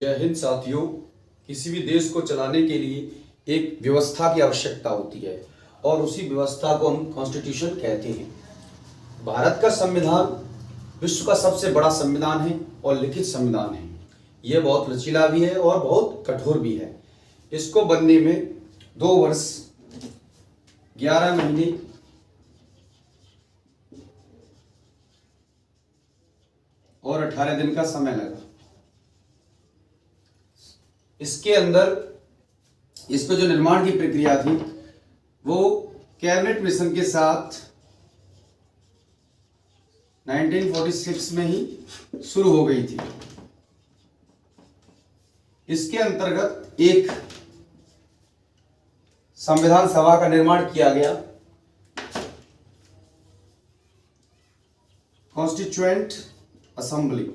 जय हिंद साथियों। किसी भी देश को चलाने के लिए एक व्यवस्था की आवश्यकता होती है और उसी व्यवस्था को हम कॉन्स्टिट्यूशन कहते हैं। भारत का संविधान विश्व का सबसे बड़ा संविधान है और लिखित संविधान है। यह बहुत लचीला भी है और बहुत कठोर भी है। इसको बनने में 2 वर्ष 11 महीने और 18 दिन का समय लगा। इसके अंदर इसको जो निर्माण की प्रक्रिया थी वो कैबिनेट मिशन के साथ 1946 में ही शुरू हो गई थी। इसके अंतर्गत एक संविधान सभा का निर्माण किया गया, कॉन्स्टिट्यूएंट असेंबली,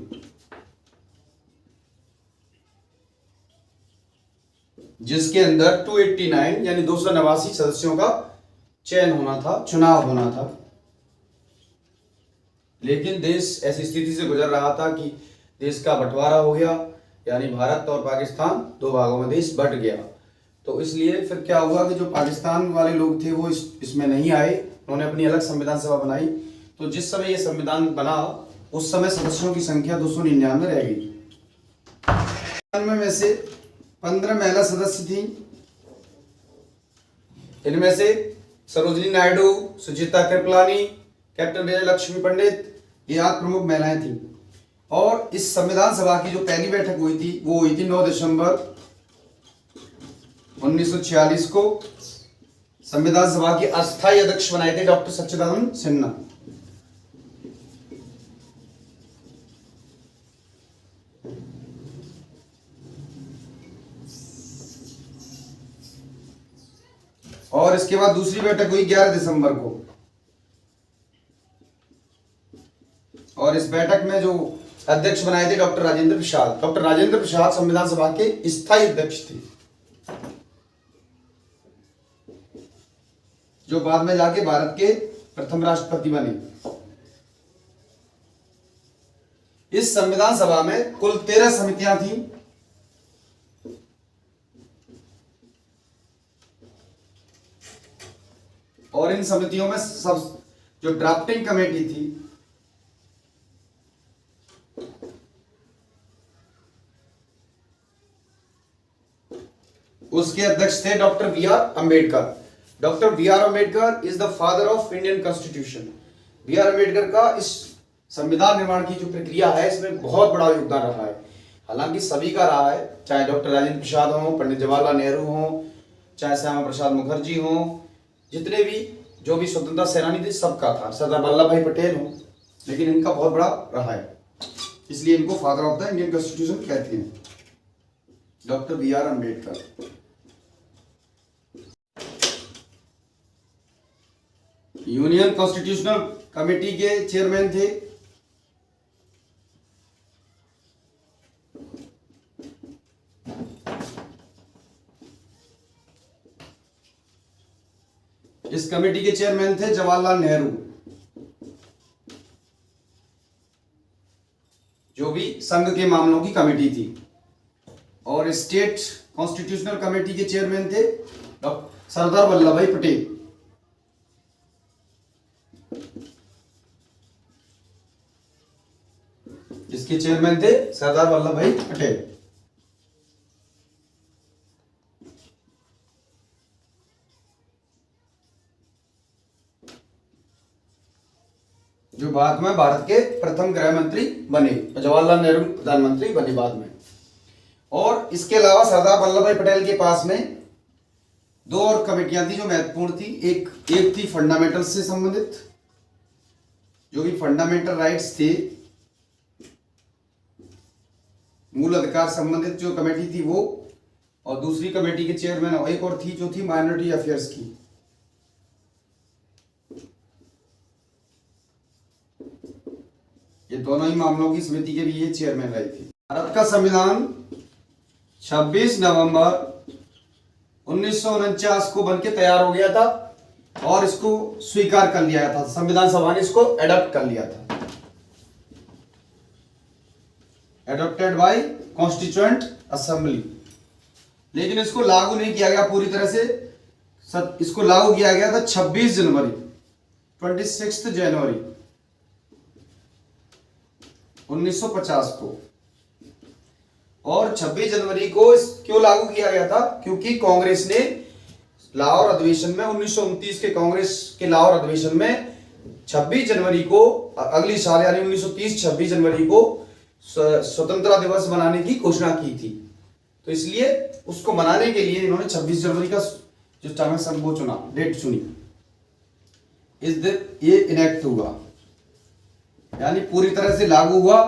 जिसके अंदर 289 यानी 289 सदस्यों का चयन होना था, चुनाव होना था। लेकिन देश ऐसी स्थिति से गुजर रहा था कि देश का बंटवारा हो गया, यानी भारत और पाकिस्तान 2 भागों में देश बंट गया। तो इसलिए फिर क्या हुआ कि जो पाकिस्तान वाले लोग थे वो इसमें नहीं आए, उन्होंने अपनी अलग संविधान सभा बनाई। तो जिस समय ये संविधान बना उस समय सदस्यों की संख्या 299 रह गई। में से 15 महिला सदस्य थी। इनमें से सरोजिनी नायडू, सुचिता कृपलानी, कैप्टन विजय लक्ष्मी पंडित, ये 8 प्रमुख महिलाएं थीं। और इस संविधान सभा की जो पहली बैठक हुई थी वो हुई थी 9 दिसंबर 1946 को। संविधान सभा के अस्थायी अध्यक्ष बनाए थे डॉक्टर सच्चिदानंद सिन्हा। और इसके बाद दूसरी बैठक हुई 11 दिसंबर को। और इस बैठक में जो अध्यक्ष बनाए थे डॉक्टर राजेंद्र प्रसाद। डॉक्टर राजेंद्र प्रसाद संविधान सभा के स्थायी अध्यक्ष थे, जो बाद में जाके भारत के प्रथम राष्ट्रपति बने। इस संविधान सभा में कुल 13 समितियां थीं। और इन समितियों में सब जो ड्राफ्टिंग कमेटी थी उसके अध्यक्ष थे doctor B R Ambedkar. Doctor B R Ambedkar is the father of Indian constitution. B R Ambedkar का इस संविधान निर्माण की जो प्रक्रिया है इसमें बहुत बड़ा योगदान रहा है। हालांकि सभी का रहा है, चाहे डॉक्टर राजेंद्र प्रसाद हो, पंडित जवाहरलाल नेहरू हो, चाहे श्यामा प्रसाद मुखर्जी हो, जितने भी जो भी स्वतंत्रता सेनानी थे सबका था, सरदार वल्लभ भाई पटेल हो, लेकिन इनका बहुत बड़ा रहा है, इसलिए इनको father of the Indian constitution कहते हैं, doctor B R Ambedkar. Union constitutional committee के चेयरमैन थे इस कमेटी के चेयरमैन थे जवाहरलाल नेहरू, जो भी संघ के मामलों की कमेटी थी। और स्टेट कॉन्स्टिट्यूशनल कमेटी के चेयरमैन थे सरदार वल्लभ भाई पटेल। इसके चेयरमैन थे सरदार वल्लभ भाई पटेल। जो बाद में भारत के प्रथम गृह मंत्री बने, जवाहरलाल नेहरू प्रधानमंत्री बने बाद में। और इसके अलावा सरदार वल्लभ भाई पटेल के पास में 2 और कमेटियां थी जो महत्वपूर्ण थी। एक थी फंडामेंटल से संबंधित, जो भी फंडामेंटल राइट्स थे, मूल अधिकार संबंधित जो कमेटी थी वो। और दूसरी कमेटी के चेयरमैन एक और थी जो थी माइनॉरिटी अफेयर्स की। ये दोनों ही मामलों की समिति के भी ये चेयरमैन रहे थे। भारत का संविधान 26 नवंबर 1949 को बनके तैयार हो गया था और इसको स्वीकार कर लिया था, संविधान सभा ने इसको एडॉप्ट कर लिया था। Adopted by constituent assembly. लेकिन इसको लागू नहीं किया गया पूरी तरह से। इसको लागू किया गया था 26 जनवरी 26 जनवरी 1950 को। और 26 जनवरी को क्यों लागू किया गया था? क्योंकि कांग्रेस ने लाहौर अधिवेशन में 1929 के कांग्रेस के लाहौर अधिवेशन में 26 जनवरी को अगली साल यानी 1930 26 जनवरी को स्वतंत्रता दिवस मनाने की घोषणा की थी। तो इसलिए उसको मनाने के लिए इन्होंने 26 जनवरी का जो टाइम वो चुना, डेट चुनी। इस दिन ये इनेक्ट हुआ यानी पूरी तरह से लागू हुआ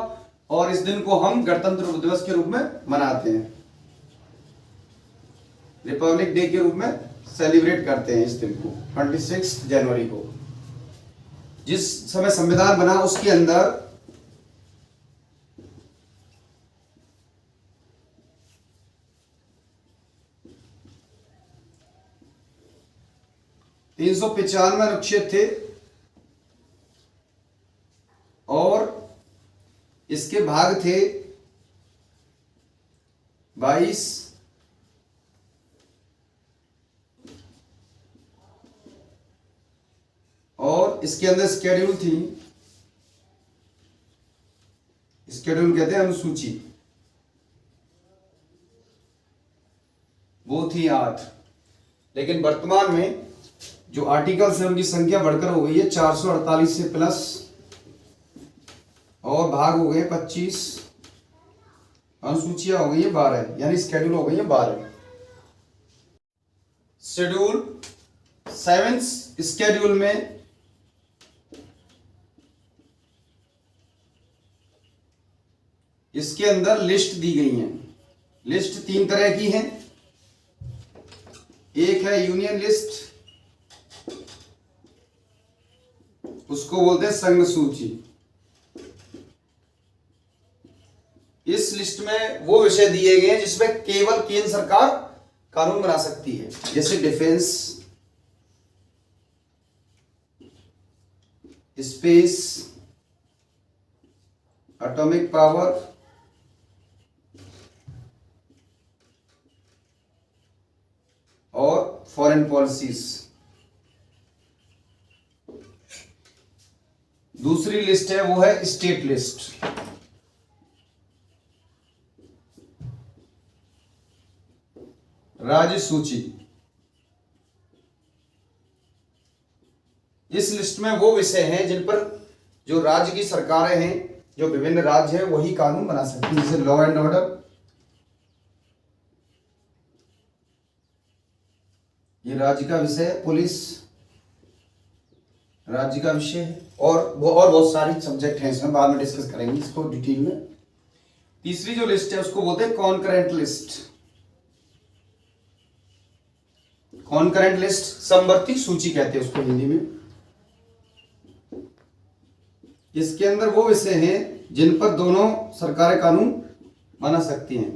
और इस दिन को हम गणतंत्र दिवस के रूप में मनाते हैं, रिपब्लिक डे के रूप में सेलिब्रेट करते हैं इस दिन को 26 जनवरी को। जिस समय संविधान बना उसके अंदर तीन 395 अनुच्छेद थे और इसके भाग थे 22 और इसके अंदर स्केड्यूल थी, स्केड्यूल कहते हैं अनुसूची, वो थी 8। लेकिन वर्तमान में जो आर्टिकल्स हैं उनकी संख्या बढ़कर हो गई है 448 से प्लस और भाग हो गए 25, अनुसूचियां हो गई है 12 यानी स्केड्यूल हो गई है 12। शेड्यूल 7 स्केड्यूल में इसके अंदर लिस्ट दी गई है। लिस्ट 3 तरह की है। एक है यूनियन लिस्ट, उसको बोलते हैं संघ सूची। इस लिस्ट में वो विषय दिए गए हैं जिसमें केवल केंद्र सरकार कानून बना सकती है, जैसे डिफेंस, स्पेस, एटॉमिक पावर, और फॉरेन पॉलिसीज। दूसरी लिस्ट है वो है स्टेट लिस्ट। राज्य सूची। इस लिस्ट में वो विषय हैं जिन पर जो राज्य की सरकारें हैं, जो विभिन्न राज्य हैं, वही कानून बना सकती हैं, जैसे लॉ एंड ऑर्डर, ये राज्य का विषय है, पुलिस राज्य का विषय है, और बहुत सारी सब्जेक्ट हैं, इसमें बाद में डिस्कस करेंगे इसको डिटेल में। तीसरी जो लिस्ट है उसको बोलते हैं कॉन्करेंट लिस्ट। कॉन्करेंट लिस्ट समवर्ती सूची कहते हैं उसको हिंदी में। इसके अंदर वो विषय हैं जिन पर दोनों सरकारें कानून बना सकती हैं,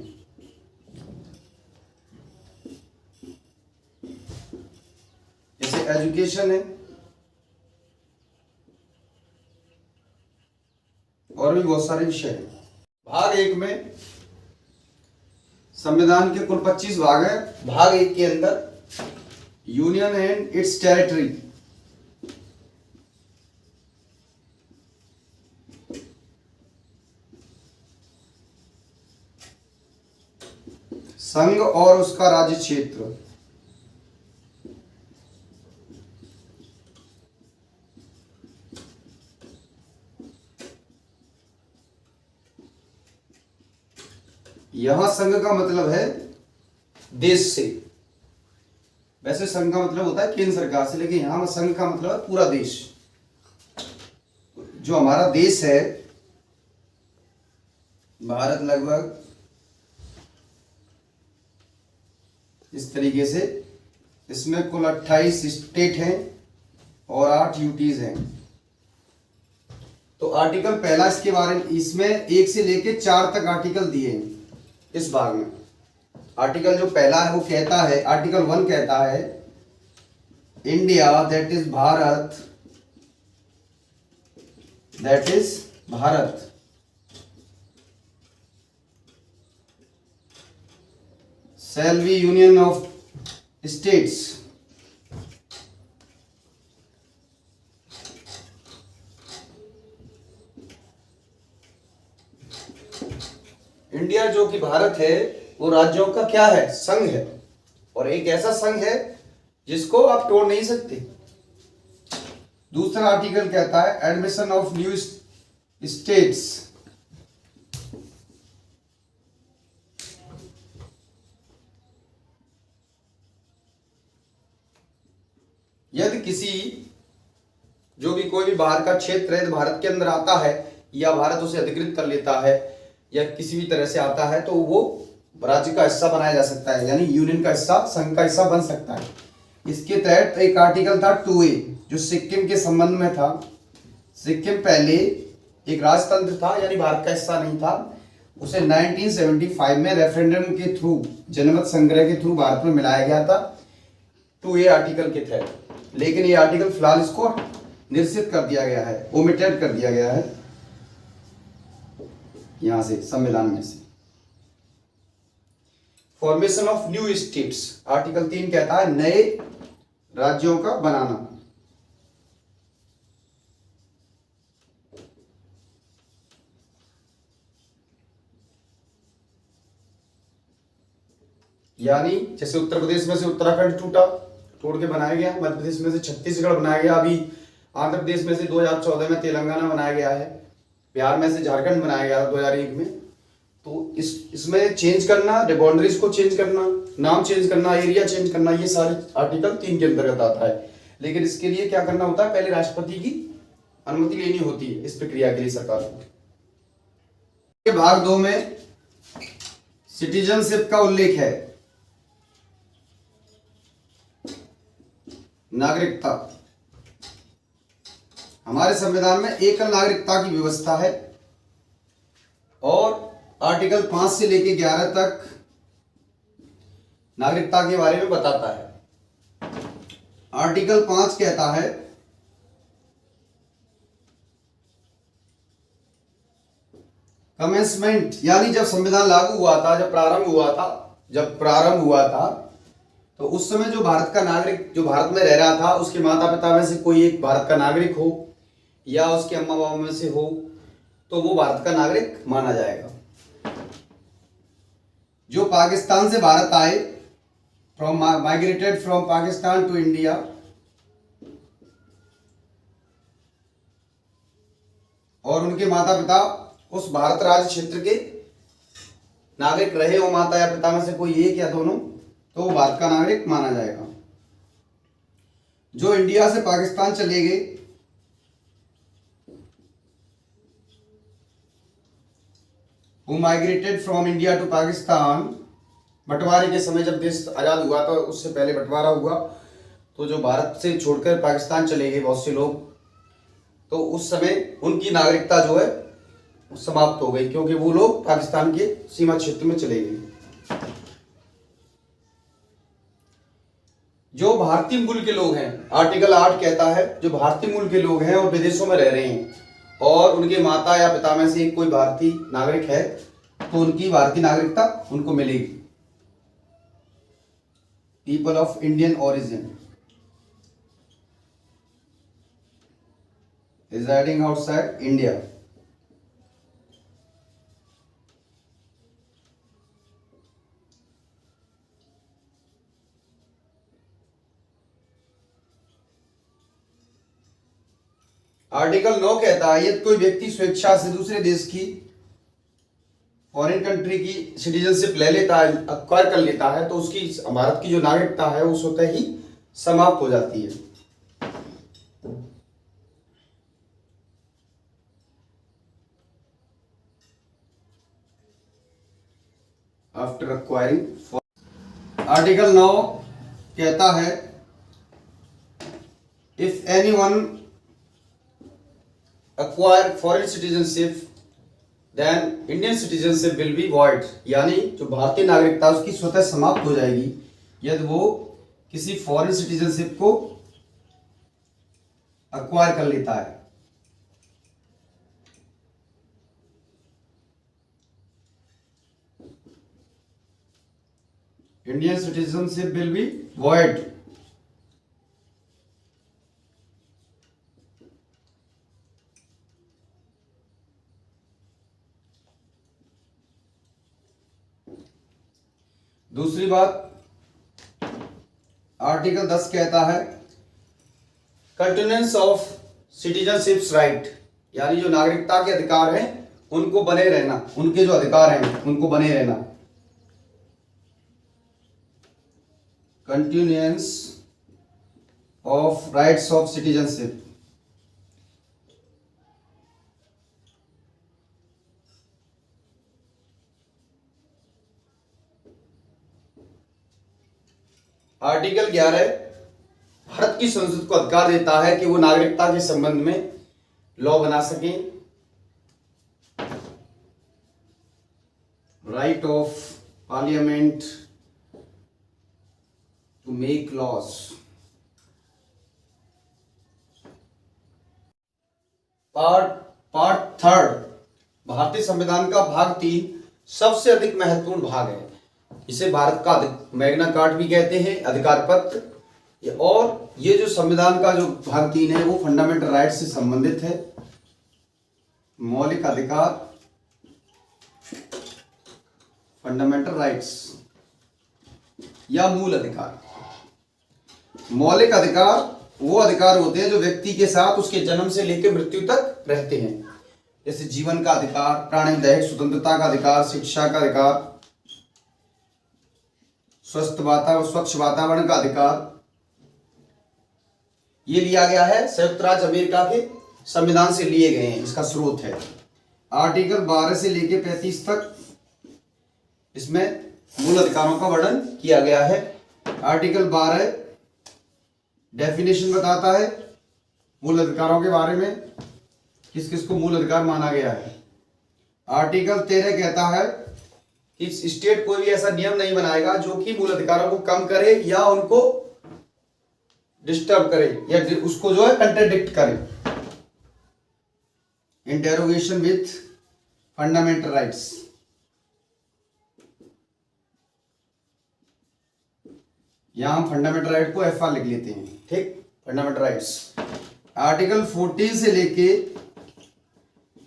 जैसे एजुकेशन है और भी बहुत सारे विषय हैं। भाग 1 में संविधान के कुल 25 भाग हैं। भाग 1 के अंदर यूनियन एंड इट्स टेरिटरी, संघ और उसका राज्य क्षेत्र, यहां संघ का मतलब है देश से। वैसे संघ का मतलब होता है केंद्र सरकार से, लेकिन यहां संघ का मतलब है पूरा देश। जो हमारा देश है भारत, लगभग इस तरीके से, इसमें कुल 28 स्टेट हैं और 8 यूटीज हैं। तो आर्टिकल पहला इसके बारे में, इसमें 1 से लेके 4 तक आर्टिकल दिए हैं इस भाग में। आर्टिकल जो पहला है वो कहता है, आर्टिकल 1 कहता है India that is Bharat, that is Bharat shall be union of states. India जो कि भारत है वो राज्यों का क्या है, संघ है, और एक ऐसा संघ है जिसको आप तोड़ नहीं सकते। दूसरा आर्टिकल कहता है एडमिशन ऑफ न्यू स्टेट्स। यदि किसी जो भी कोई भी बाहर का क्षेत्र है भारत के अंदर आता है या भारत उसे अधिकृत कर लेता है या किसी भी तरह से आता है तो वो राज्य का हिस्सा बनाया जा सकता है, यानी यूनियन का हिस्सा, संघ का हिस्सा बन सकता है। इसके तहत एक आर्टिकल था 2A जो सिक्किम के संबंध में था। सिक्किम पहले एक राजतंत्र था, यानी भारत का हिस्सा नहीं था। उसे 1975 में रेफरेंडम के थ्रू, जनमत संग्रह के थ्रू भारत में मिलाया गया था 2A आर्टिकल के तहत। लेकिन ये आर्टिकल फिलहाल इसको निरसित कर दिया गया है, ओमिटेड कर दिया गया है यहां से, संविधान में से। Formation of new states, article 3 कहता है नए राज्यों का बनाना। यानी जैसे उत्तर प्रदेश में से उत्तराखंड तोड़ के बनाया गया, मध्य प्रदेश में से छत्तीसगढ़ बनाया गया, अभी आंध्र प्रदेश में से 2014 में तेलंगाना बनाया गया है, बिहार में से झारखंड बनाया गया 2001 में। तो इसमें चेंज करना, बाउंड्रीज को चेंज करना, नाम चेंज करना, एरिया चेंज करना, ये सारे आर्टिकल 3 के अंतर्गत आता है। लेकिन इसके लिए क्या करना होता है, पहले राष्ट्रपति की अनुमति लेनी होती है इस प्रक्रिया के लिए सरकार को। भाग 2 में सिटीजनशिप का उल्लेख है। नागरिकता, हमारे संविधान में एकल नागरिकता की व्यवस्था है और आर्टिकल 5 से लेकर 11 तक नागरिकता के बारे में बताता है। आर्टिकल 5 कहता है कमेंसमेंट, यानी जब संविधान लागू हुआ था, जब प्रारंभ हुआ था तो उस समय जो भारत का नागरिक जो भारत में रह रहा था उसके माता पिता में से कोई एक भारत का नागरिक हो या उसके अम्मा बाबा में से हो तो वो भारत का नागरिक माना जाएगा। जो पाकिस्तान से भारत आए, migrated from Pakistan to India, और उनके माता पिता उस भारत राज्य क्षेत्र के नागरिक रहे हो, माता या पिता में से कोई एक या दोनों, तो वो भारत का नागरिक माना जाएगा। जो इंडिया से पाकिस्तान चले गए, वो migrated from India to Pakistan, बंटवारे के समय जब देश आजाद हुआ था उससे पहले बंटवारा हुआ, तो जो भारत से छोड़कर पाकिस्तान चले गए बहुत से लोग, तो उस समय उनकी नागरिकता जो है समाप्त हो गई क्योंकि वो लोग पाकिस्तान के सीमा क्षेत्र में चले गए। जो भारतीय मूल के लोग हैं, आर्टिकल 8 कहता है जो भारतीय मूल के लोग हैं और विदेशों में रह रहे हैं और उनके माता या पिता में से कोई भारतीय नागरिक है तो उनकी भारतीय नागरिकता उनको मिलेगी। People of Indian origin residing outside India. Article 9 कहता है यदि कोई व्यक्ति स्वेच्छा से दूसरे देश की, फॉरेन कंट्री की सिटीजनशिप ले लेता है, अक्वायर कर लेता है, तो उसकी भारत की जो नागरिकता है वो स्वतः ही समाप्त हो जाती है। आफ्टर अक्वायरिंग, आर्टिकल 9 कहता है if anyone acquire foreign citizenship then Indian citizenship will be void, यानी जो भारतीय नागरिकता उसकी स्वतः समाप्त हो जाएगी यदि वो किसी फॉरेन सिटीजनशिप को अक्वायर कर लेता है। Indian citizenship will be void. दूसरी बात, आर्टिकल 10 कहता है कंटिन्यूएंस ऑफ सिटीजनशिप्स राइट, यानी जो नागरिकता के अधिकार हैं उनको बने रहना, उनके जो अधिकार हैं उनको बने रहना। Continuance of rights of citizenship. Article 11 Bharat की संसद को अधिकार देता है कि वो नागरिकता के संबंध में लॉ बना सकें। Right of parliament to make laws. Part 3 भारतीय संविधान का भाग 3 सबसे अधिक महत्वपूर्ण भाग है। इसे भारत का मैग्ना कार्टा भी कहते हैं, अधिकार पत्र। और ये जो संविधान का जो भाग 3 है वो फंडामेंटल राइट से संबंधित है। मौलिक अधिकार, फंडामेंटल राइट्स या मूल अधिकार। मौलिक अधिकार वो अधिकार होते हैं जो व्यक्ति के साथ उसके जन्म से लेकर मृत्यु तक रहते हैं, जैसे जीवन का अधिकार, प्राणी दैहिक स्वतंत्रता का अधिकार, शिक्षा का अधिकार, स्वस्थ वातावरण, स्वच्छ वातावरण का अधिकार। ये लिया गया है संयुक्त राज्य अमेरिका के संविधान से लिए गए हैं, इसका स्रोत है। आर्टिकल 12 से लेकर 35 तक इसमें मूल अधिकारों का वर्णन किया गया है। आर्टिकल 12 डेफिनेशन बताता है मूल अधिकारों के बारे में, किस किस को मूल अधिकार माना गया है। आर्टिकल 13 कहता है कि स्टेट कोई भी ऐसा नियम नहीं बनाएगा जो कि मूल अधिकारों को कम करे या उनको डिस्टर्ब करे या उसको जो है कंट्राडिक्ट करे। इन डेरोगेशन विथ फंडामेंटल राइट्स। यहां हम फंडामेंटल राइट को FR लिख लेते हैं, ठीक। फंडामेंटल राइट्स आर्टिकल 14 से लेके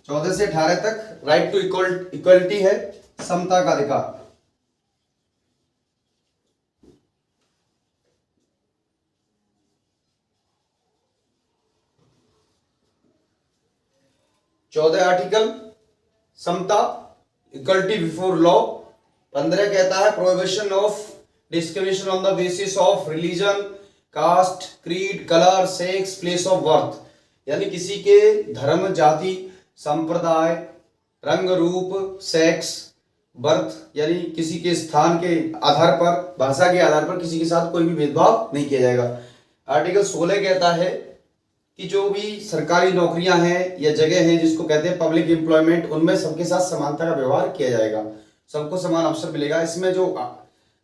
14 से 18 तक राइट टू इक्वलिटी है, समता का अधिकार। चौदह आर्टिकल समता, इक्वलिटी बिफोर लॉ। 15 कहता है prohibition of discrimination on the basis of religion, caste, creed, colour, sex, place of birth, यानी किसी के धर्म, जाति, संप्रदाय, रंग, रूप, सेक्स, बर्थ यानी किसी के स्थान के आधार पर, भाषा के आधार पर किसी के साथ कोई भी भेदभाव नहीं किया जाएगा। आर्टिकल 16 कहता है कि जो भी सरकारी नौकरियां हैं या जगह हैं जिसको कहते हैं पब्लिक एम्प्लॉयमेंट, उनमें सबके साथ समानता का व्यवहार किया जाएगा, सबको समान अवसर मिलेगा। इसमें जो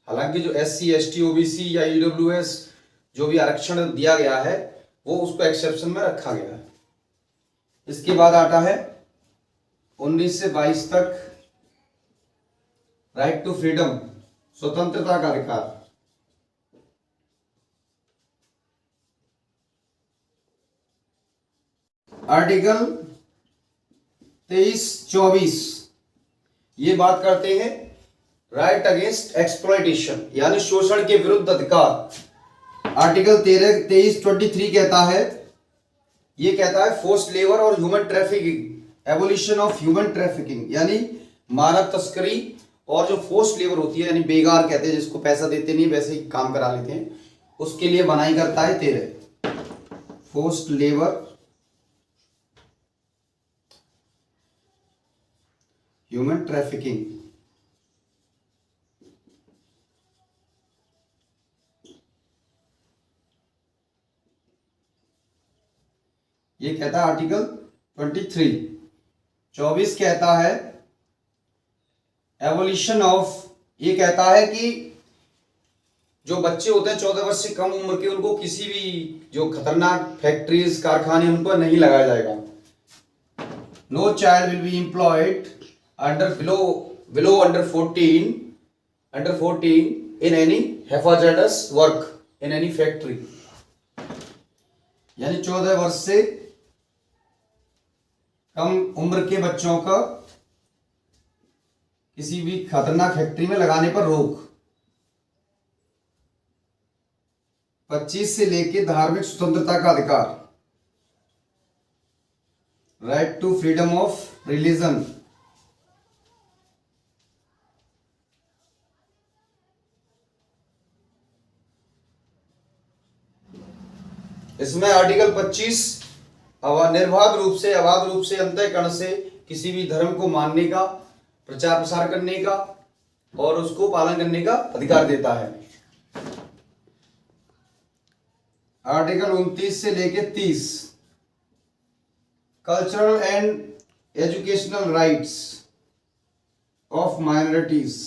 हालांकि जो SC, ST, OBC या EWS जो भी आरक्षण दिया गया है वो उसको एक्सेप्शन में रखा गया है। इसके बाद आता है 19 से 22 तक राइट टू फ्रीडम, स्वतंत्रता का अधिकार। आर्टिकल 23-24 ये बात करते हैं राइट अगेंस्ट एक्सप्लॉयटेशन यानी शोषण के विरुद्ध अधिकार। आर्टिकल 23-23 कहता है, ये कहता है फोर्स्ड लेबर और human trafficking, abolition of human trafficking यानी मानव तस्करी और जो फोर्स्ड लेबर होती है यानी बेगार कहते हैं जिसको पैसा देते नहीं वैसे ही काम करा लेते हैं, उसके लिए बनाई करता है 13 फोर्स्ड लेबर, ह्यूमन ट्रैफिकिंग। ये कहता है आर्टिकल 24 कहता है एवोल्यूशन ऑफ, ये कहता है कि जो बच्चे होते हैं 14 वर्ष से कम उम्र के उनको किसी भी जो खतरनाक फैक्ट्रीज, कारखाने उन पर नहीं लगाया जाएगा। No child will be employed under below under 14 in any hazardous work in any factory, यानी 14 वर्ष से कम उम्र के बच्चों का किसी भी खतरनाक फैक्ट्री में लगाने पर रोक। 25 से लेके धार्मिक स्वतंत्रता का अधिकार, right to freedom of religion. इसमें आर्टिकल 25 निर्बाध रूप से, अबाध रूप से, अंतःकरण से किसी भी धर्म को मानने का, प्रचार प्रसार करने का और उसको पालन करने का अधिकार देता है। आर्टिकल 29 से लेके 30 cultural and educational rights of minorities.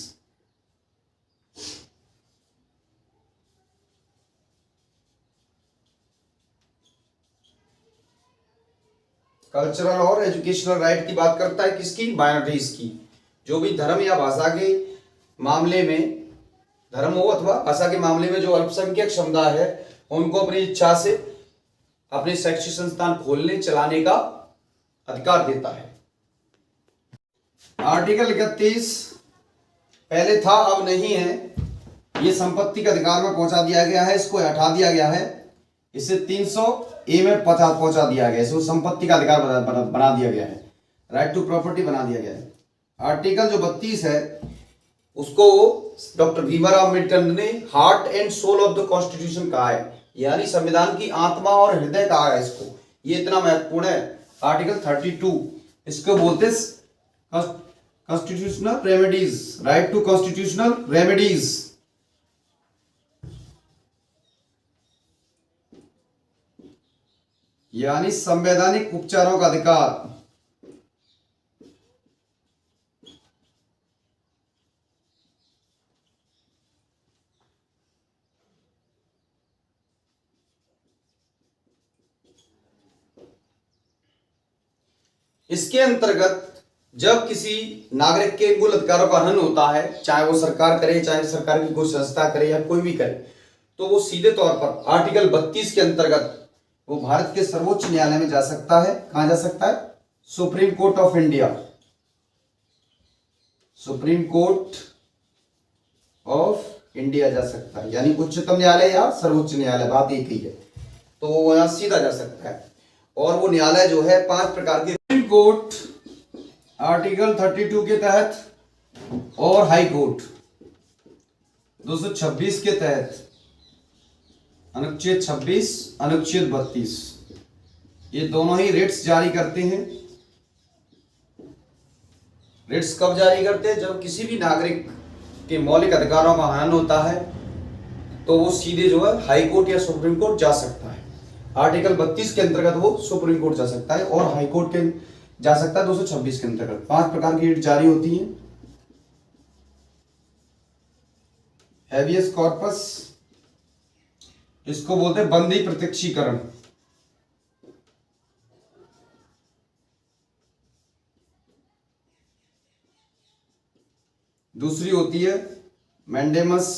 Cultural और एजुकेशनल राइट की बात करता है, किसकी? माइनॉरिटीज की। जो भी धर्म या भाषा के मामले में, धर्म हो अथवा भाषा के मामले में जो अल्पसंख्यक समुदाय है, उनको अपनी इच्छा से अपने शैक्षिक संस्थान खोलने चलाने का अधिकार देता है। आर्टिकल 31 पहले था अब नहीं है, ये संपत्ति के अधिकार में पहुंचा दिया गया है, इसको हटा दिया गया है, इसे 300A में पहुंचा दिया गया है, इसको संपत्ति का अधिकार बना दिया गया है, राइट टू प्रॉपर्टी बना दिया गया है। आर्टिकल जो 32 है उसको डॉक्टर भीमराव अम्बेडकर ने heart and soul of the constitution कहा है, यानी संविधान की आत्मा और हृदय कहा है इसको। ये इतना महत्वपूर्ण है। आर्टिकल 32 इसको बोलते constitutional remedies, right to constitutional remedies. यानी संवैधानिक उपचारों का अधिकार। इसके अंतर्गत जब किसी नागरिक के मूल अधिकारों का हनन होता है, चाहे वो सरकार करे, चाहे सरकार की कोई संस्था करे या कोई भी करे, तो वो सीधे तौर पर आर्टिकल 32 के अंतर्गत वो भारत के सर्वोच्च न्यायालय में जा सकता है। कहां जा सकता है? Supreme court of India, supreme court of India जा सकता है, यानी उच्चतम न्यायालय या सर्वोच्च न्यायालय, बात एक ही है, तो वो वहां सीधा जा सकता है। और वो न्यायालय जो है 5 प्रकार के, सुप्रीम कोर्ट आर्टिकल 32 के तहत और हाई कोर्ट 226 के तहत, अनुच्छेद 26, अनुच्छेद 32, ये दोनों ही रिट्स जारी करते हैं। रिट्स कब जारी करते हैं? जब किसी भी नागरिक के मौलिक अधिकारों का हनन होता है तो वो सीधे जो है हाई कोर्ट या सुप्रीम कोर्ट जा सकता है। आर्टिकल 32 के अंतर्गत वो सुप्रीम कोर्ट जा सकता है और हाई कोर्ट के जा सकता है 226 के अंतर्गत। 5 प्रकार की रिट जारी होती हैं। हैबियस कॉर्पस, इसको बोलते हैं बंदी प्रत्यक्षीकरण। दूसरी होती है मैंडेमस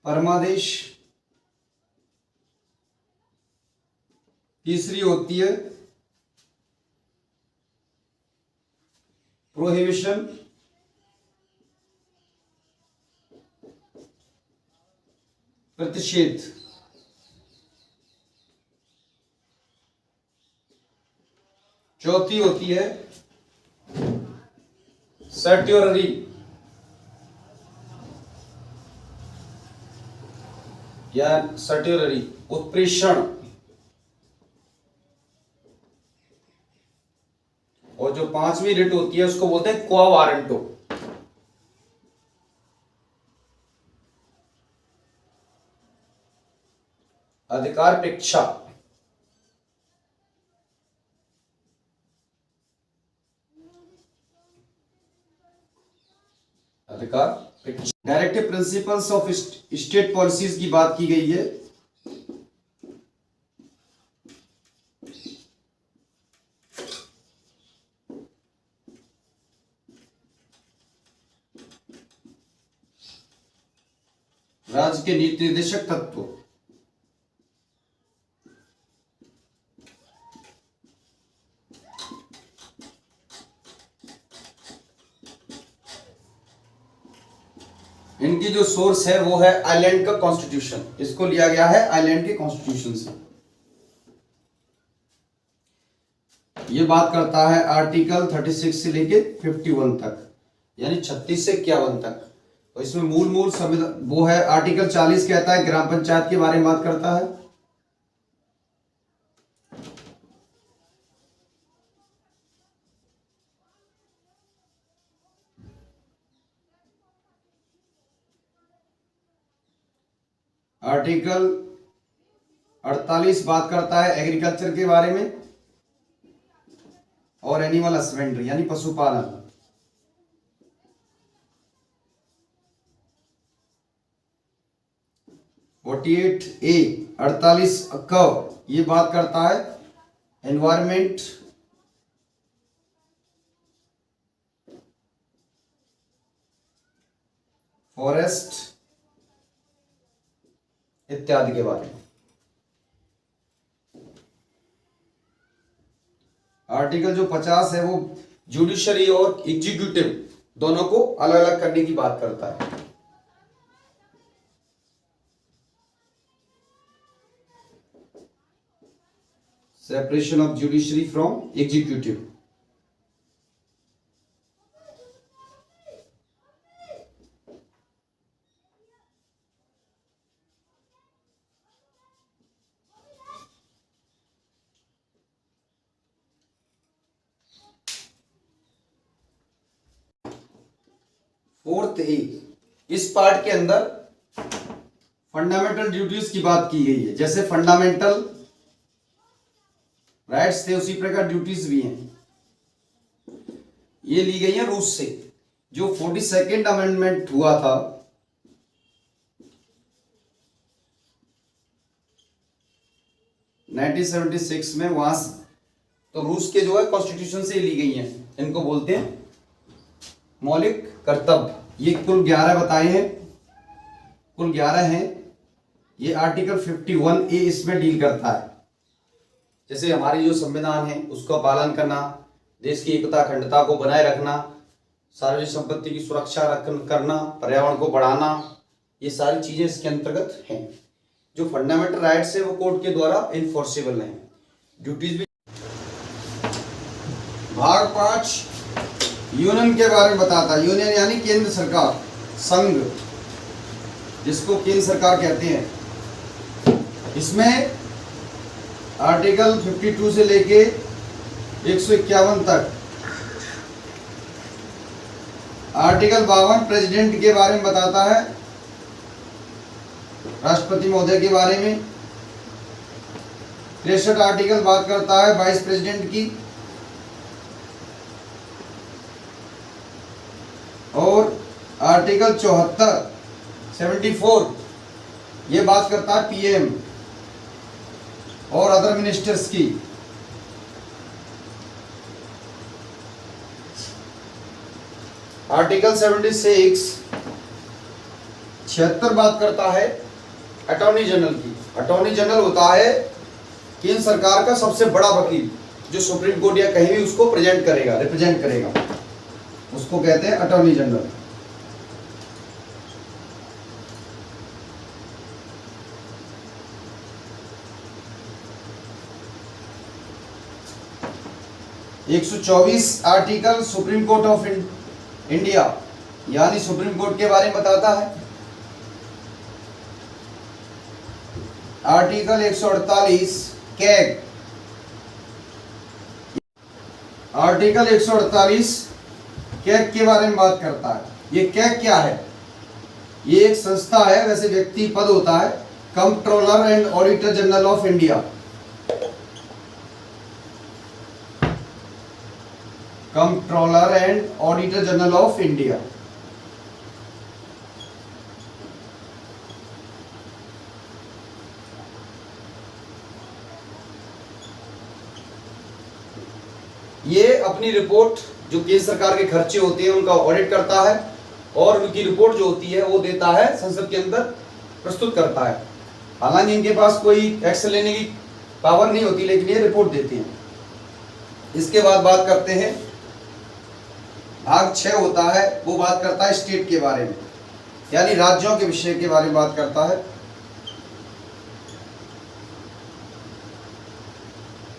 परमादेश। तीसरी होती है प्रोहिबिशन, प्रतिषेध। चौथी होती है सर्ट्योररी, या सर्ट्योररी उत्प्रेषण। और जो 5वीं रिट होती है उसको बोलते हैं क्वा वारंटो। अधिकार पेक्षा, अधिकार directive principles of state policies की बात की गई है। राज्य के नीति निर्देशक तत्व। इनकी जो सोर्स है वो है आइलैंड का कॉन्स्टिट्यूशन, इसको लिया गया है आइलैंड के कॉन्स्टिट्यूशन से। ये बात करता है आर्टिकल 36 से लेके 51 तक, यानी 36 से 51 तक। तो इसमें मूल संविधान वो है। आर्टिकल 40 कहता है ग्राम पंचायत के बारे में बात करता है। आर्टिकल 48 बात करता है एग्रीकल्चर के बारे में और एनिमल हस्बेंड्री यानी पशुपालन। ए 48 ये बात करता है एनवायरमेंट, फॉरेस्ट इत्यादि के बारे में। आर्टिकल जो 50 है वो जुडिशरी और एग्जीक्यूटिव दोनों को अलग अलग करने की बात करता है। Separation of judiciary from executive. Fourth A, इस पार्ट के अंदर फंडामेंटल ड्यूटीज की बात की गई है। जैसे फंडामेंटल राइट्स थे उसी प्रकार ड्यूटीज भी हैं। ये ली गई है रूस से। जो 42nd अमेंडमेंट हुआ था 1976 में, वहां तो रूस के जो है कॉन्स्टिट्यूशन से ली गई हैं। इनको बोलते हैं मौलिक कर्तव्य। ये कुल 11 बताए हैं, कुल 11 हैं। ये आर्टिकल 51A इसमें डील करता है। जैसे हमारी जो संविधान है उसका पालन करना, देश की एकता अखंडता को बनाए रखना, सार्वजनिक संपत्ति की सुरक्षा करना, पर्यावरण को बढ़ाना, ये सारी चीजें इसके अंतर्गत हैं। जो फंडामेंटल राइट्स है वो कोर्ट के द्वारा इनफोर्सेबल हैं। ड्यूटीज भी। भाग 5 यूनियन के बारे में बताता है। यूनियन यानी केंद्र सरकार, संघ जिसको केंद्र सरकार कहते हैं। इसमें आर्टिकल 52 से लेके 151 तक। आर्टिकल 52 प्रेसिडेंट के बारे में बताता है, राष्ट्रपति महोदय के बारे में। 63 आर्टिकल बात करता है वाइस प्रेसिडेंट की। और आर्टिकल 74 ये बात करता है पीएम और अदर मिनिस्टर्स की। आर्टिकल 76 बात करता है अटॉर्नी जनरल की। अटॉर्नी जनरल होता है केंद्र सरकार का सबसे बड़ा वकील, जो सुप्रीम कोर्ट या कहीं भी उसको प्रेजेंट करेगा, रिप्रेजेंट करेगा, उसको कहते हैं अटॉर्नी जनरल। एक 124 article supreme court of India यानी सुप्रीम कोर्ट के बारे में बताता है। Article 148 CAG. आर्टिकल 148 कैग के बारे में बात करता है। ये कैग क्या है? ये एक संस्था है, वैसे व्यक्ति पद होता है, controller and auditor general of India. Controller and auditor general of India. ये अपनी रिपोर्ट जो केंद्र सरकार के खर्चे होते हैं उनका ऑडिट करता है और उनकी रिपोर्ट जो होती है वो देता है संसद के अंदर प्रस्तुत करता है। हालांकि इनके पास कोई एक्शन लेने की पावर नहीं होती, लेकिन ये रिपोर्ट देते हैं। इसके बाद बात करते हैं भाग 6 होता है, वो बात करता है स्टेट के बारे में, यानी राज्यों के विषय के बारे में बात करता है।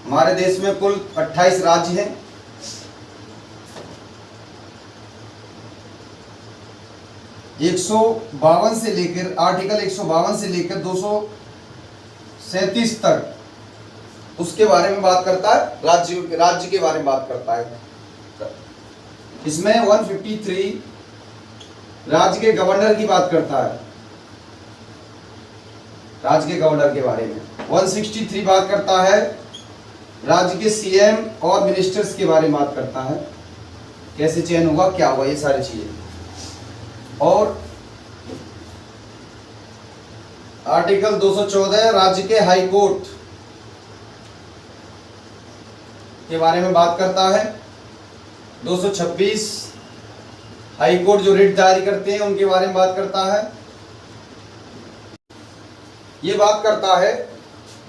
हमारे देश में कुल 28 राज्य हैं। आर्टिकल 152 से लेकर 237 तक उसके बारे में बात करता है, राज्य के बारे में बात करता है। इसमें 153 राज्य के गवर्नर की बात करता है, राज्य के गवर्नर के बारे में। 163 बात करता है राज्य के सीएम और मिनिस्टर्स के बारे में बात करता है, कैसे चयन होगा, क्या होगा, ये सारी चीजें। और आर्टिकल 214 राज्य के हाई कोर्ट के बारे में बात करता है। 226 हाई कोर्ट जो रिट जारी करते हैं उनके बारे में बात करता है। ये बात करता है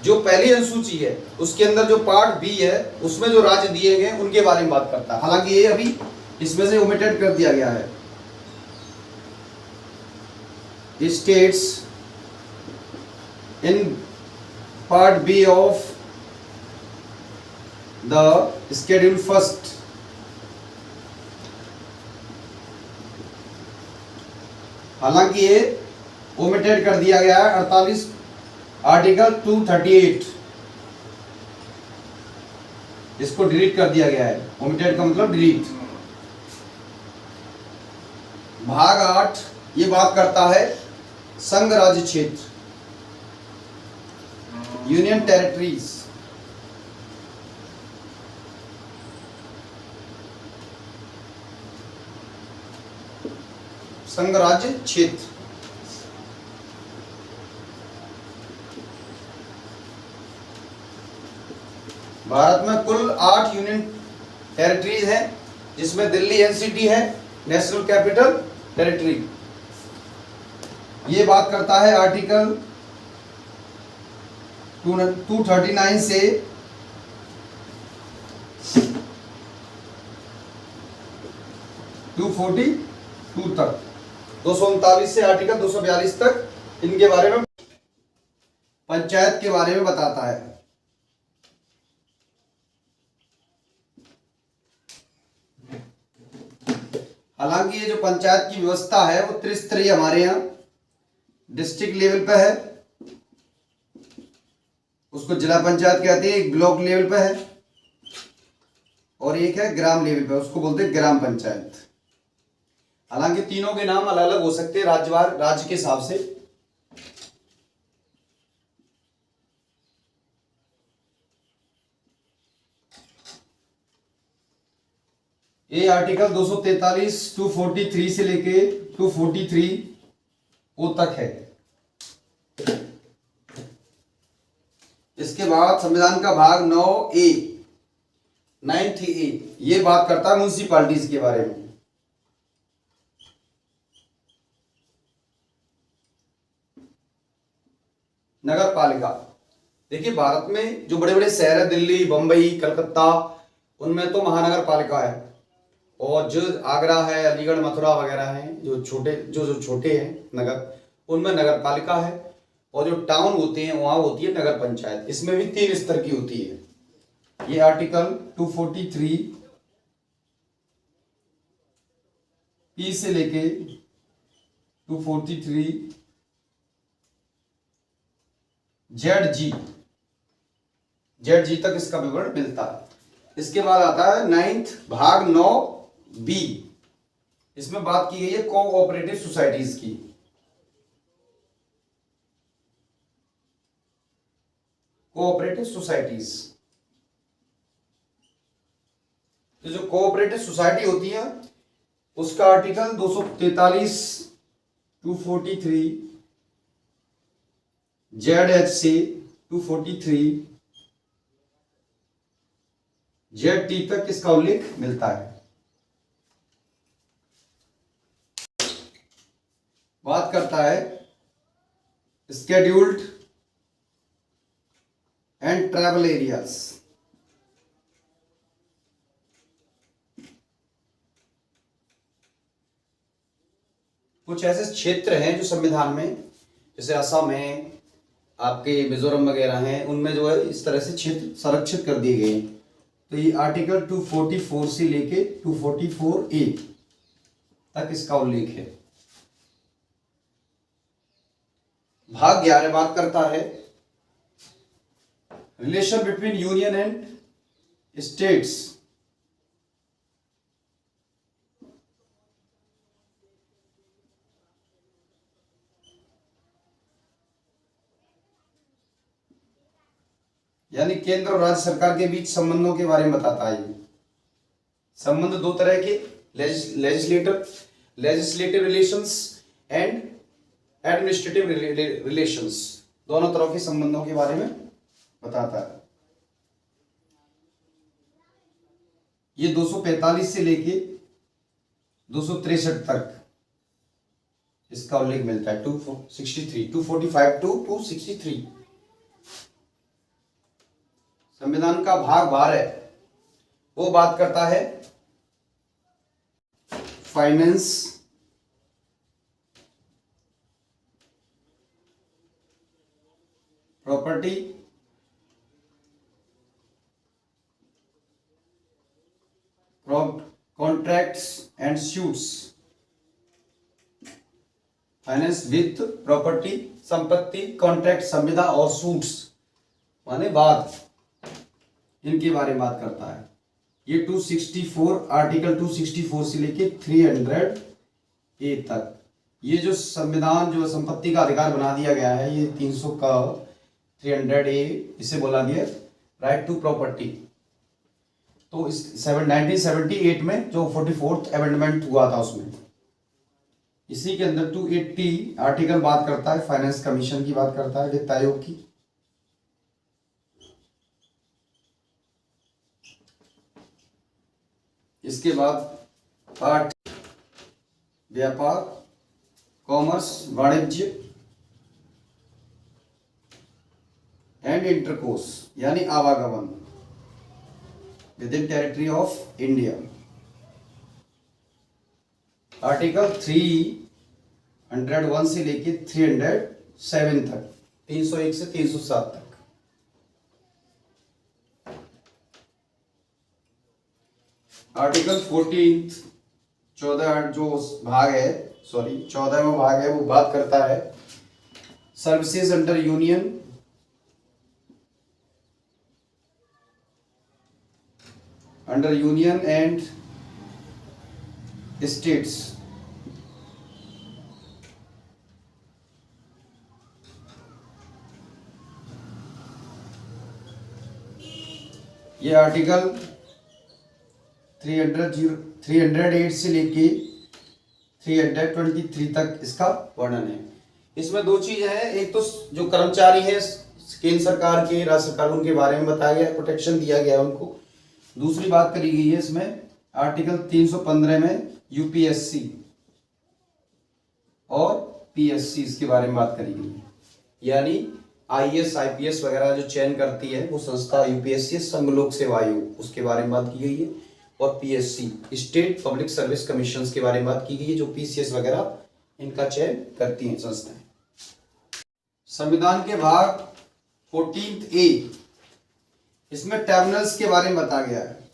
जो पहली अनुसूची है उसके अंदर जो पार्ट बी है उसमें जो राज्य दिए गए उनके बारे में बात करता है। हालांकि ये अभी इसमें से ओमिटेड कर दिया गया है। States in part B of the schedule first हालांकि ये ओमिटेड कर दिया गया है। 48 आर्टिकल 238 इसको डिलीट कर दिया गया है। ओमिटेड का मतलब डिलीट। भाग 8 ये बात करता है संघ राज्य क्षेत्र, यूनियन टेरिटरीज। संघ राज्य क्षेत्र भारत में कुल 8 यूनियन टेरिटरीज हैं, जिसमें दिल्ली एनसीटी है, नेशनल कैपिटल टेरिटरी। ये बात करता है आर्टिकल 239 से 242 तक, 239 से आर्टिकल 242 तक इनके बारे में, पंचायत के बारे में बताता है। हालांकि ये जो पंचायत की व्यवस्था है वो त्रिस्तरीय हमारे यहाँ डिस्ट्रिक्ट लेवल पे है, उसको जिला पंचायत कहते हैं, एक ब्लॉक लेवल पे है और एक है ग्राम लेवल पे, उसको बोलते हैं ग्राम पंचायत। हालांकि तीनों के नाम अलग अलग हो सकते हैं राज्यवार, राज्य के हिसाब से। ये आर्टिकल 243 243 से लेके 243 ओ तक है। इसके बाद संविधान का भाग 9A 9A ये बात करता है म्युनिसिपैलिटीज के बारे में। नगर पालिका, देखिए भारत में जो बड़े बड़े शहर है, दिल्ली, बंबई, कलकत्ता, उनमें तो महानगर पालिका है, और जो आगरा है, अलीगढ़, मथुरा वगैरह हैं, जो छोटे हैं नगर, उनमें नगर पालिका है, और जो टाउन होते हैं वहां होती है नगर पंचायत। इसमें भी 3 स्तर की होती है। ये आर्टिकल 243 पी से लेके 243 जेड जी तक इसका विवरण मिलता है। इसके बाद आता है 9th भाग 9B, इसमें बात की गई है कोऑपरेटिव सोसाइटीज की। कोऑपरेटिव सोसाइटीज, तो जो कोऑपरेटिव सोसाइटी होती है उसका आर्टिकल 243 243 ZH से 243 ZT तक इसका उल्लेख मिलता है। बात करता है scheduled and travel areas। कुछ ऐसे क्षेत्र हैं जो संविधान में, जैसे असम है, आपके मिजोरम वगैरह हैं, उनमें जो है इस तरह से क्षेत्र संरक्षित कर दिए गए हैं। तो ये आर्टिकल 244 से लेके 244A तक इसका उल्लेख है। भाग 11 बात करता है relation between union and states. यानी केंद्र और राज्य सरकार के बीच संबंधों के बारे में बताता है। ये संबंध दो तरह के, legislative relations and administrative relations, दोनों तरह के संबंधों के बारे में बताता है। ये 245 से लेके 263 तक इसका उल्लेख मिलता है। 245 टू 263। संविधान का भाग 12 वो बात करता है finance, property, contracts and suits. Finance वित्त, प्रॉपर्टी संपत्ति, कॉन्ट्रैक्ट संविदा और सूट्स माने वाद, इनके बारे में बात करता है। ये 264 आर्टिकल 264 से लेके 300A तक। ये जो संविधान जो संपत्ति का अधिकार बना दिया गया है, ये 300 का 300A इसे बोला गया राइट टू प्रॉपर्टी। तो इस 1978 में जो 44th अमेंडमेंट हुआ था उसमें, इसी के अंदर 280 आर्टिकल बात करता है फाइनेंस कमीशन की, बात करता है वित्त आयोग की। इसके बाद पार्ट व्यापार, कॉमर्स, वाणिज्य एंड इंटरकोर्स यानी आवागमन with in territory of India. Article 301 से लेके 307 तक, 301 से 307 तक। आर्टिकल 14 जो भाग है, 14वां भाग है, वो बात करता है services under union, and states. ये आर्टिकल 308 से लेके 323 तक इसका वर्णन है। इसमें दो चीज है, एक तो जो कर्मचारी है केंद्र सरकार के, राज्य सरकार, उनके बारे में बताया गया है, प्रोटेक्शन दिया गया है उनको। दूसरी बात करी गई है इसमें आर्टिकल 315 में यूपीएससी और पीएससी इसके बारे में बात करी गई है। यानी आईएएस आईपीएस वगैरह जो चयन करती है वो संस्था यूपीएससी संघ लोक सेवा आयोग, उसके बारे में बात की गई है। और PSC state public service commission के बारे में बात की गई है, जो पीसीएस वगैरह इनका चयन करती हैं संस्थाएं। संविधान के भाग 14A, इसमें ट्राइब्यूनल्स के बारे में बताया गया है।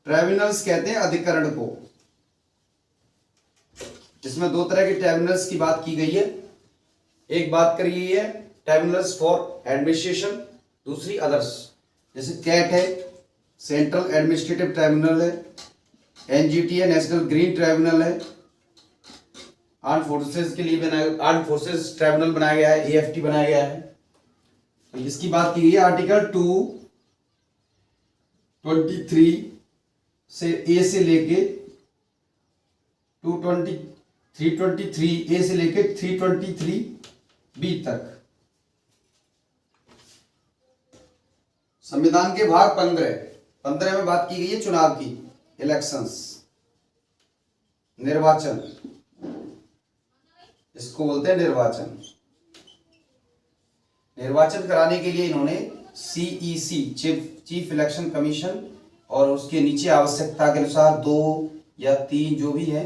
ट्राइब्यूनल्स कहते हैं अधिकरण को। इसमें दो तरह के ट्राइब्यूनल्स की बात की गई है। एक बात करी गई है ट्राइब्यूनल्स फॉर एडमिनिस्ट्रेशन, दूसरी अदर्स। जैसे कैट है, सेंट्रल एडमिनिस्ट्रेटिव ट्राइब्यूनल है, एनजीटी है, नेशनल ग्रीन ट्राइब्यूनल है, आर्म फोर्सेस के लिए आर्म फोर्सेस ट्राइब्यूनल बनाया गया है, एएफटी बनाया गया है। तो इसकी बात की गई है आर्टिकल 223 से ए से लेके 323A से लेके 323B तक। संविधान के भाग 15 में बात की गई है चुनाव की, इलेक्शंस, निर्वाचन। इसको बोलते हैं निर्वाचन। निर्वाचन कराने के लिए इन्होंने सीईसी चीफ इलेक्शन कमीशन और उसके नीचे आवश्यकता के अनुसार 2 या 3 जो भी है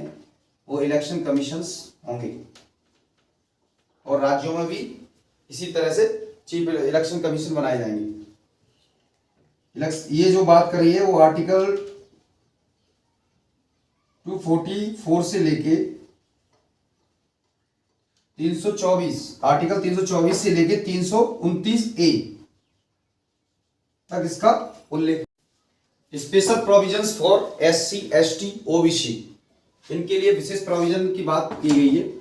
वो इलेक्शन कमीशंस होंगे, और राज्यों में भी इसी तरह से चीफ इलेक्शन कमीशन बनाए जाएंगे। ये जो बात करी है वो आर्टिकल 244 से लेके 324, आर्टिकल 324 से लेके 329A तक इसका उल्लेख। Special provisions for SC ST OBC, इनके लिए विशेष प्रोविजन की बात की गई है।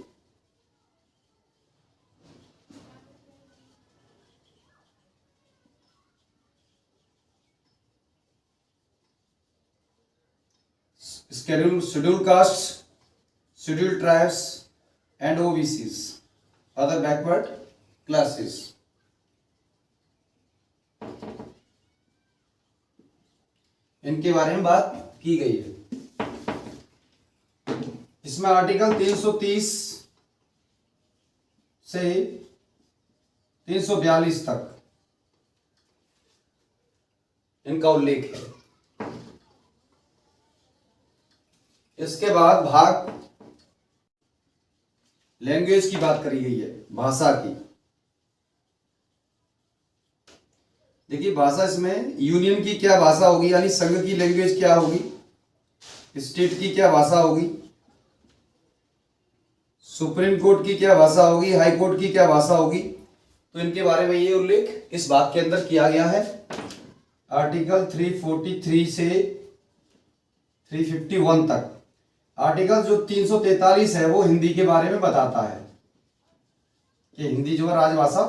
Schedule caste, schedule tribes and OBCs, other backward classes. इनके बारे में बात की गई है। इसमें आर्टिकल 330 से 342 तक इनका उल्लेख है। इसके बाद भाग लैंग्वेज की बात करी गई है, भाषा की। देखिए भाषा, इसमें यूनियन की क्या भाषा होगी, यानी संघ की लैंग्वेज क्या होगी, स्टेट की क्या भाषा होगी, सुप्रीम कोर्ट की क्या भाषा होगी, हाई कोर्ट की क्या भाषा होगी, तो इनके बारे में ये उल्लेख इस बात के अंदर किया गया है। आर्टिकल 343 से 351 तक। आर्टिकल जो 343 है वो हिंदी के बारे में बताता है कि हिंदी जो है राजभाषा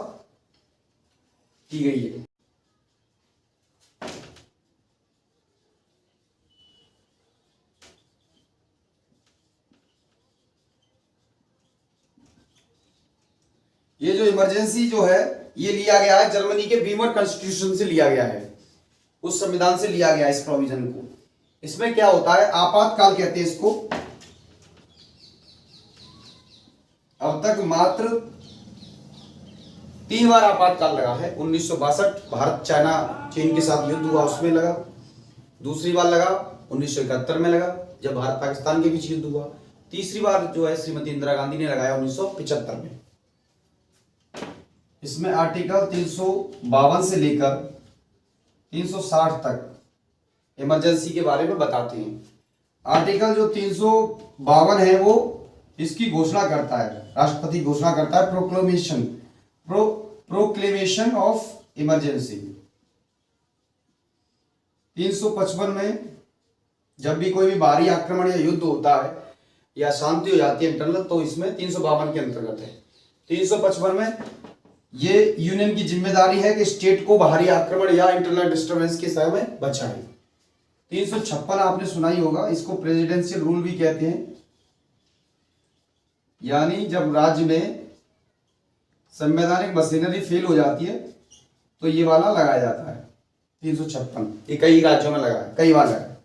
की गई है। ये जो इमरजेंसी जो है ये लिया गया है जर्मनी के वीमर कॉन्स्टिट्यूशन से लिया गया है, उस संविधान से लिया गया है इस प्रोविजन को। इसमें क्या होता है, आपातकाल कहते हैं इसको। अब तक मात्र 3 बार आपातकाल लगा है। 1962 भारत चाइना चीन के साथ युद्ध हुआ उसमें लगा, दूसरी बार लगा 1971 में लगा जब भारत पाकिस्तान के बीच युद्ध हुआ, तीसरी बार जो है श्रीमती इंदिरा गांधी ने लगाया 1975 में। इसमें आर्टिकल 352 से लेकर 360 तक इमरजेंसी के बारे में बताते हैं। आर्टिकल जो 352 है वो इसकी घोषणा करता है, राष्ट्रपति घोषणा करता है प्रोक्लेमेशन ऑफ इमरजेंसी। 355 में जब भी कोई भी बाहरी आक्रमण या युद्ध होता है या शांति हो जाती है इंटरनल, तो इसमें 352 के अंतर्गत है। 355 में ये यूनियन की जिम्मेदारी है कि स्टेट को बाहरी आक्रमण या इंटरनल डिस्टर्बेंस के समय में बचाए। 356 आपने सुना ही होगा, इसको प्रेसिडेंशियल रूल भी कहते हैं, यानी जब राज्य में संवैधानिक मशीनरी फेल हो जाती है तो ये वाला लगाया जाता है। 356 ये कई राज्यों में लगा है, कई बार लगा है।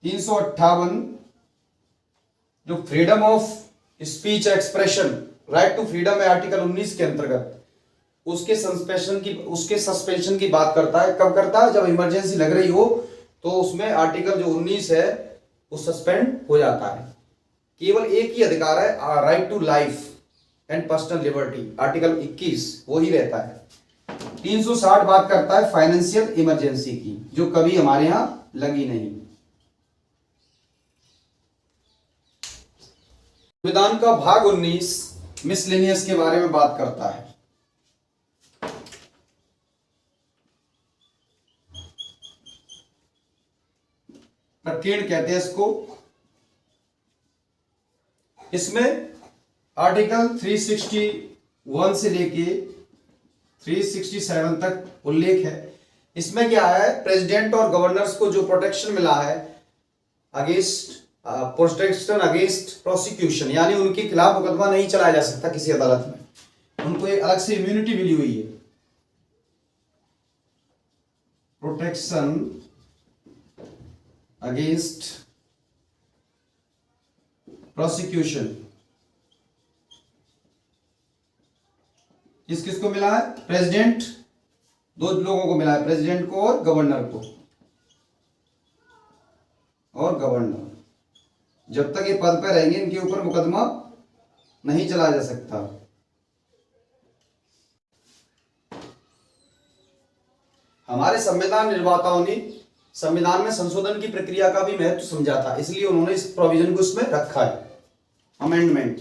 358 जो freedom of speech expression, right to freedom है आर्टिकल 19 के अंतर्गत, उसके सस्पेंशन की बात करता है। कब करता है, जब इमरजेंसी लग रही हो तो उसमें आर्टिकल जो 19 है वो सस्पेंड हो जाता है। केवल एक ही अधिकार है, right to life and personal liberty, article 21 वो ही रहता है। 360 बात करता है फाइनेंशियल इमरजेंसी की, जो कभी हमारे यहां लगी नहीं। संविधान का भाग 19 मिसलेनियस के बारे में बात करता है। प्रकीर्ण कहते हैं इसको। इसमें आर्टिकल 361 से लेके 367 तक उल्लेख है। इसमें क्या है, प्रेसिडेंट और गवर्नर्स को जो प्रोटेक्शन मिला है प्रोटेक्शन अगेंस्ट प्रोसिक्यूशन, यानी उनके खिलाफ मुकदमा नहीं चलाया जा सकता किसी अदालत में, उनको एक अलग से इम्यूनिटी मिली हुई है। प्रोटेक्शन अगेंस्ट प्रोसिक्यूशन, किस किस को मिला है? प्रेसिडेंट, दो लोगों को मिला है, प्रेसिडेंट को और गवर्नर को। और गवर्नर जब तक ये पद पर रहेंगे इनके ऊपर मुकदमा नहीं चलाया जा सकता। हमारे संविधान निर्माताओं ने संविधान में संशोधन की प्रक्रिया का भी महत्व समझा था, इसलिए उन्होंने इस प्रोविजन को इसमें रखा है, अमेंडमेंट,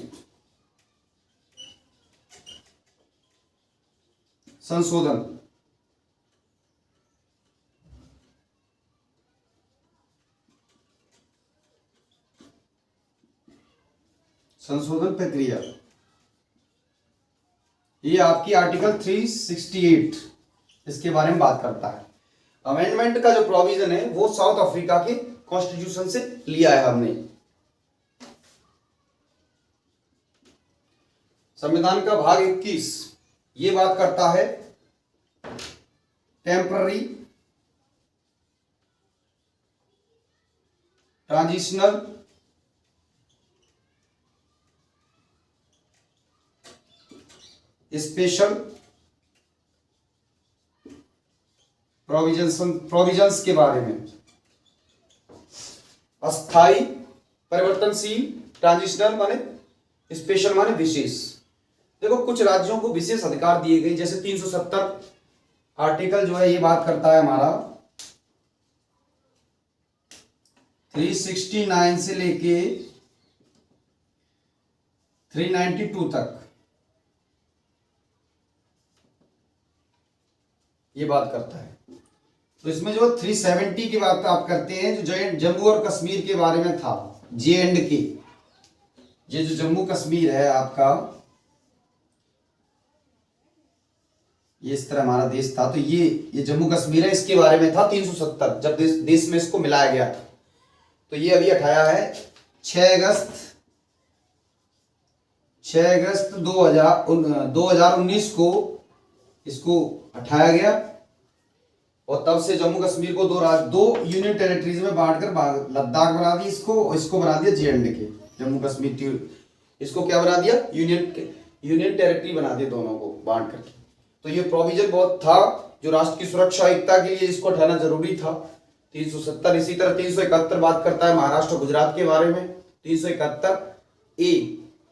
संशोधन। संशोधन प्रक्रिया ये आपकी आर्टिकल 368 इसके बारे में बात करता है। अमेंडमेंट का जो प्रोविजन है वो साउथ अफ्रीका के कॉन्स्टिट्यूशन से लिया है हमने। संविधान का भाग 21 ये बात करता है टेम्पररी, ट्रांजिशनल, स्पेशल प्रोविजंस के बारे में। अस्थाई, परिवर्तनशील, ट्रांजिशनल माने स्पेशल माने विशेष। देखो कुछ राज्यों को विशेष अधिकार दिए गए, जैसे 370 आर्टिकल जो है ये बात करता है हमारा 369 से लेके 392 तक ये बात करता है। तो इसमें जो 370 की बात आप करते हैं जो जम्मू और कश्मीर के बारे में था, J&K, ये जो जम्मू कश्मीर है आपका, ये इस तरह हमारा देश था, तो ये जम्मू कश्मीर है, इसके बारे में था 370 जब देश में इसको मिलाया गया था। तो ये अभी हटाया है 6 अगस्त 2019 को इसको हटाया गया, और तब से जम्मू कश्मीर को दो यूनियन टेरिटरीज में बांटकर लद्दाख बना दी इसको बना दिया J&K, जम्मू कश्मीर, इसको क्या बना दिया? यूनियन टेरिटरी बना दिया दोनों को बांट करके। तो ये प्रोविजन बहुत था जो राष्ट्र की सुरक्षा एकता के लिए इसको हटाना जरूरी था। 370 इसी तरह 371 बात करता है महाराष्ट्र गुजरात के बारे में, 371 ए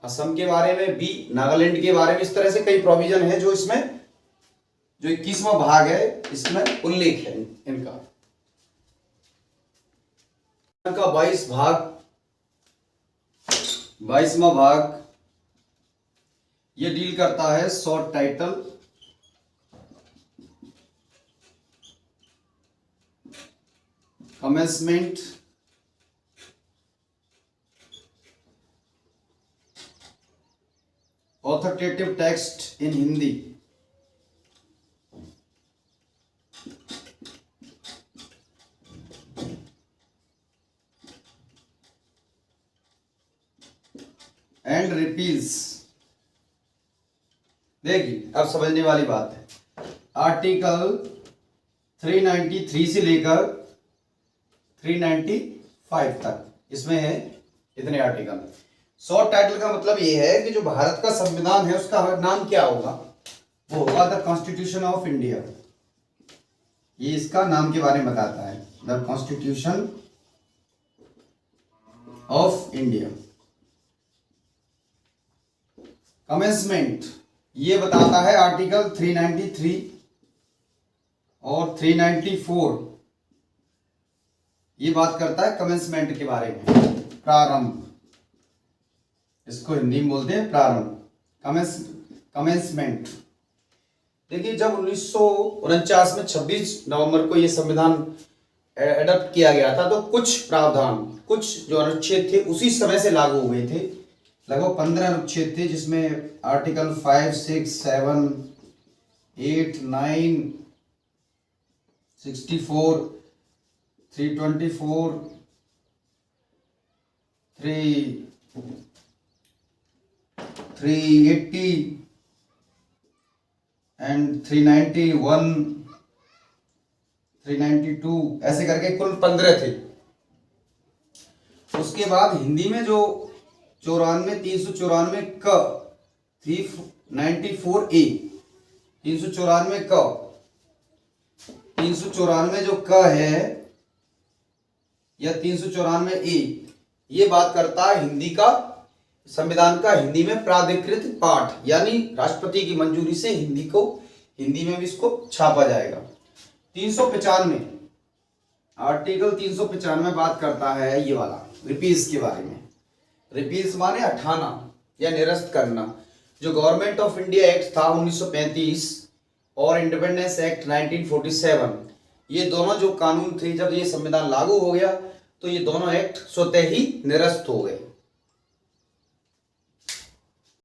असम के बारे में, बी नागालैंड के बारे में। इस तरह से कई प्रोविजन है जो इसमें जो 21वां भाग है इसमें उल्लेख है इनका। 22वां भाग ये डील करता है short title, commencement, authoritative text in Hindi, and repeals. देखिए अब समझने वाली बात है, आर्टिकल 393 से लेकर 395 तक इसमें है इतने आर्टिकल। शॉर्ट टाइटल का मतलब ये है कि जो भारत का संविधान है उसका नाम क्या होगा? वो होगा द कॉन्स्टिट्यूशन ऑफ इंडिया। ये इसका नाम के बारे में बताता है, the constitution of India. Commencement ये बताता है आर्टिकल 393 और 394, ये बात करता है कमेंसमेंट के बारे में, प्रारंभ, इसको हिंदी में बोलते हैं प्रारंभ, कमेंसमेंट। देखिए जब 1949 में 26 नवंबर को ये संविधान एडॉप्ट किया गया था तो कुछ प्रावधान, कुछ जो अनुच्छेद थे उसी समय से लागू हो गए थे। लगभग 15 अनुच्छेद थे जिसमें आर्टिकल 5, 6, 7, 8, 9, 64, 324, 380 एंड 391, 392 ऐसे करके कुल 15 थे। उसके बाद हिंदी में जो 394 क 394A 394 क, 394 जो क है या 394 ए, ये बात करता है हिंदी का, संविधान का हिंदी में प्राधिकृत पाठ, यानी राष्ट्रपति की मंजूरी से हिंदी में भी इसको छापा जाएगा। 395 आर्टिकल 395 बात करता है ये वाला रिपील्स के बारे में। रिपील्स माने हटाना या निरस्त करना। जो गवर्नमेंट ऑफ इंडिया एक्ट था 1935 और इंडिपेंडेंस एक्ट 1947, ये दोनों जो कानून थे, जब ये संविधान लागू हो गया तो ये दोनों एक्ट स्वतः ही निरस्त हो गए।